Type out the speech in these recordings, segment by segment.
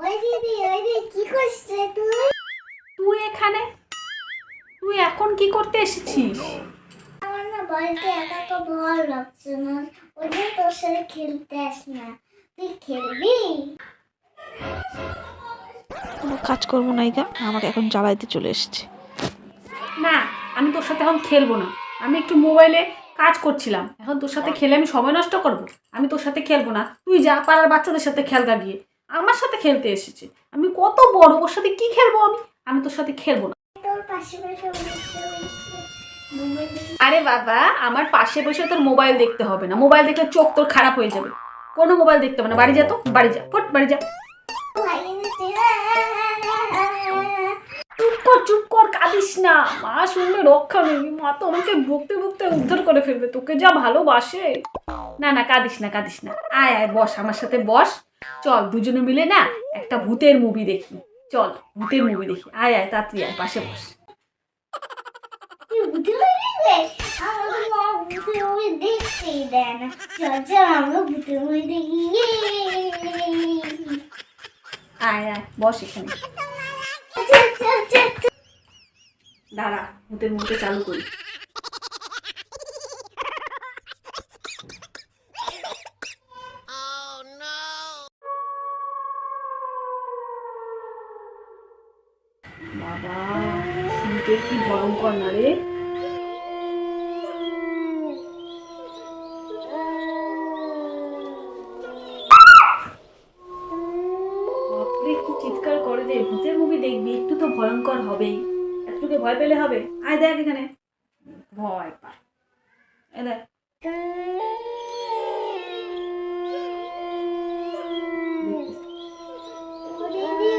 ওই দিদি ওই দিদি কি করছিস তুই? তুই এখানে, তুই এখন কি করতে এসেছিস? আমার না বাড়িতে একা একা ভালো লাগছে না, ওই জন্য তোর সাথে খেলতে আসি না। তুই খেলবি? কোনো কাজ করবো না গা, আমাকে এখন জ্বালাইতে চলে এসেছে। না, আমি তোর সাথে এখন খেলবো না। আমি একটু মোবাইলে কাজ করছিলাম, এখন তোর সাথে খেলে আমি সময় নষ্ট করব? আমি তোর সাথে খেলবো না, তুই যা পাড়ার বাচ্চাদের সাথে খেলগা গিয়ে। আমার সাথে খেলতে এসেছে, আমি কত বড়, ওর সাথে কি খেলবো আমি? আমি তোর সাথে খেলবো না। তোর পাশে বসে মোবাইল দেখি। আরে বাবা, আমার পাশে বসে তোর মোবাইল দেখতে হবে না, মোবাইল দেখলে চোখ তোর খারাপ হয়ে যাবে। কোনো মোবাইল দেখতে হবে না, বাড়ি যা, তো বাড়ি যা, ফট বাড়ি যা। ভাই এনেছে। চুপ কর, চুপ কর, কাঁদিস না। মা শুনলে রক্ষা নেই, মা তো আমাকে বকতে বকতে উদ্ধার করে ফেলবে, তোকে যা ভালোবাসে। না না, কাঁদিস না, কাঁদিস না। আয় আয়, বস আমার সাথে বস। চল দুজনে মিলে না একটা ভূতের মুভি দেখি। চল ভূতের মুভি দেখি, আয় আয় তাড়াতাড়ি আয়, পাশে বস। তুই ভূতে মুভি দেখবে? আমাদের মা ভূতে মুভি দেখতেই দেয় না। চল চল আমরা ভূতে মুভি দেখি। আয় আয়, বস এখানে। চল চল চল চল। দাঁড়া, ভূতের মুভিটা চালু করি। বাবা, শুনতে কি ভয়ঙ্কর না রে? বাপরে, কি চিৎকার করে রে! ভূতের মুভি দেখবি, একটু তো ভয়ঙ্কর হবেই। একটুকে ভয় পেলে হবে? আয় দেখ এখানে। ভয় পায়, এই দেখ। ও দিদি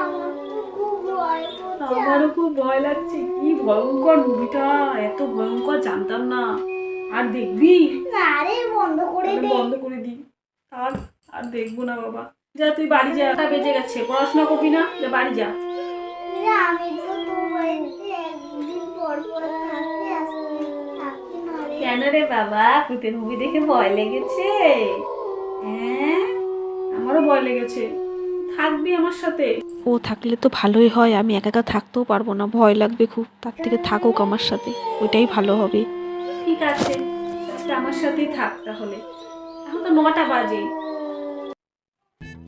আমার তো খুব ভয় করছে। আমারও খুব ভয় লাগছে, কি ভয়ঙ্কর মুভিটা, এত ভয়ঙ্কর জানতাম না। আর দেখবি? না রে, বন্ধ করে তাহলে দে। বন্ধ করে দি। আর আর দেখবো না বাবা। যা তুই বাড়ি যা, 8টা বেজে গেছে, পড়াশোনা করবি না? যা বাড়ি যা। না, আমি তো তোর বাড়িতে একদিন পর পর থাকি, আজকে থাকি না রে। কেন রে বাবা, ভূতের মুভি দেখে ভয় লেগেছে? হ্যাঁ, আমারও ভয় লেগেছে। থাকবি আমার সাথে? ও থাকলে তো ভালোই হয়, আমি একা একা থাকতেও পারবো না, ভয় লাগবে খুব। তার থেকে থাকুক আমার সাথে, ওইটাই ভালো হবে। ঠিক আছে, আজকে আমার সাথেই থাক তাহলে। এখন তো 9টা বাজে।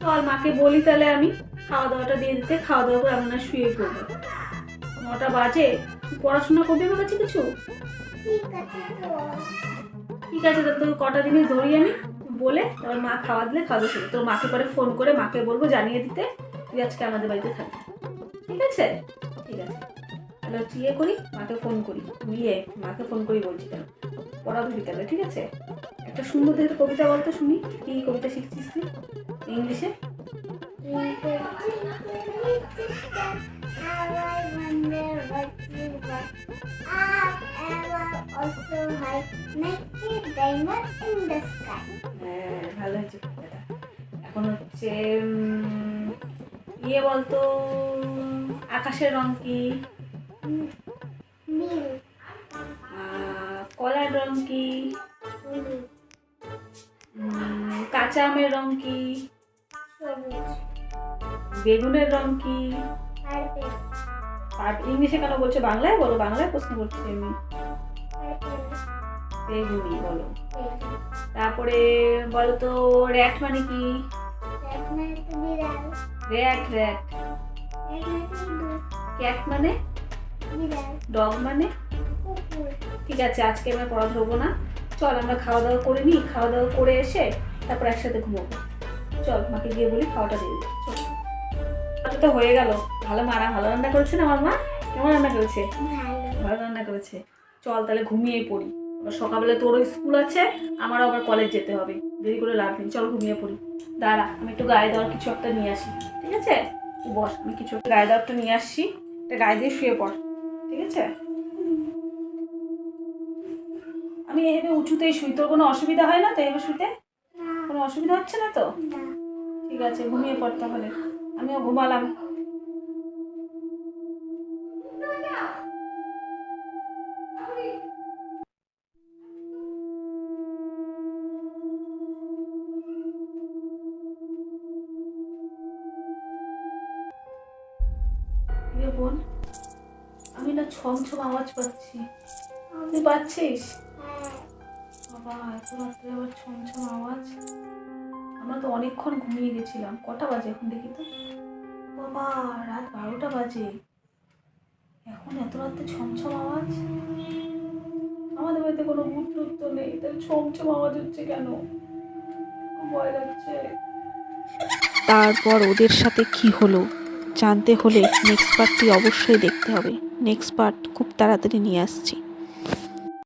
চল মাকে বলি তাহলে আমি খাওয়া দাওয়াটা দিয়ে দিতে, খাওয়া দাওয়া করে আমরা শুয়ে পড়বো। 9টা বাজে, তুই পড়াশোনা করবি আমার কাছে কিছু? ঠিক আছে চল। ঠিক আছে, তো তোর কটা জিনিস ধরি আমি বলে, তারপর মা খাওয়া দিলে খাওয়া শুরু। তোর মাকে পরে ফোন করে মাকে বলবো জানিয়ে দিতে তুই আজকে আমাদের বাড়িতে থাকবি। ঠিক আছে? ঠিক আছে, তাহলে হচ্ছে ইয়ে করি, মাকে ফোন করি। মাকে ফোন করি বলছি, কেন পড়াবি বিকালে, ঠিক আছে? একটা সুন্দর দেখে কবিতা বলতো শুনি, কি কবিতা শিখছিস তুই ইংলিশে? I wonder what you got. Up above also high, naked diamond in the sky. হ্যাঁ, ভালো হয়েছে কবিতাটা। এখন হচ্ছে ইয়ে বলতো, আকাশের রং কি? নীল, কলার রং কি? হলুদ, কাঁচা আমের রং কি? সবুজ, বেগুনের রং কি? পার্পেল, আর ইংলিশে কেন বলছো, বাংলায় বলো, বাংলায় প্রশ্ন করছি আমি। পার্পেল, বেগুনি বলো। বেগুন। তারপরে বলো তো, র্যাট মানে কি? র্যাট মানে তো বিড়াল, র্যাট র্যাট। র্যাট মানে তো ইঁদুর, ক্যাট মানে? বিড়াল, ডগ মানে? কুকুর। ঠিক আছে, আজকে আমরা পড়া ধরবো না। চল আমরা খাওয়া দাওয়া করে নিই, খাওয়া দাওয়া করে এসে তারপর একসাথে ঘুমোবো। চল মাকে গিয়ে বলি খাওয়াটা দিয়ে দিই। চল, খাওয়াটা তো হয়ে গেল। ভালো রান্না করেছে না আমার মা? কেমন রান্না করেছে? ভালো। ভালো রান্না করেছে। চল তাহলে ঘুমিয়ে পড়ি, আবার সকালবেলা তোরও স্কুল আছে, আমারও আবার কলেজ যেতে হবে, দেরি করে লাভ নেই। চল ঘুমিয়ে পড়ি। দাঁড়া, আমি একটু গায়ে দেওয়ার কিছু একটা নিয়ে আসি, ঠিক আছে? তুই বস, আমি কিছু একটা গায়ে দেওয়ারটা নিয়ে আসছি, এটা গায়ে দিয়ে শুয়ে পড়, ঠিক আছে? আমি এভাবে উঁচুতেই শুই, তোর কোনো অসুবিধা হয় না তো এভাবে শুতে? কোনো অসুবিধা হচ্ছে না তো? না। ঠিক আছে, ঘুমিয়ে পড় তাহলে। আমিও ঘুমালাম। বোন? আমি না ছমছম আওয়াজ পাচ্ছি। তুই পাচ্ছিস? হ্যাঁ। বাবা, এত রাত্রে আবার ছমছম আওয়াজ। আমরা তো অনেকক্ষণ ঘুমিয়ে গেছিলাম। কটা বাজে এখন দেখি তো? বাবা, রাত 12টা বাজে। এখন এত রাত্রে ছমছম আওয়াজ। আমাদের বাড়িতে কোনো ভূত টুত তো নেই, তাহলে ছমছম আওয়াজ হচ্ছে কেন? খুব ভয় লাগছে। তারপর ওদের সাথে কি হলো জানতে হলে নেক্সট পার্টটি অবশ্যই দেখতে হবে। নেক্সট পার্ট খুব তাড়াতাড়ি নিয়ে আসছি।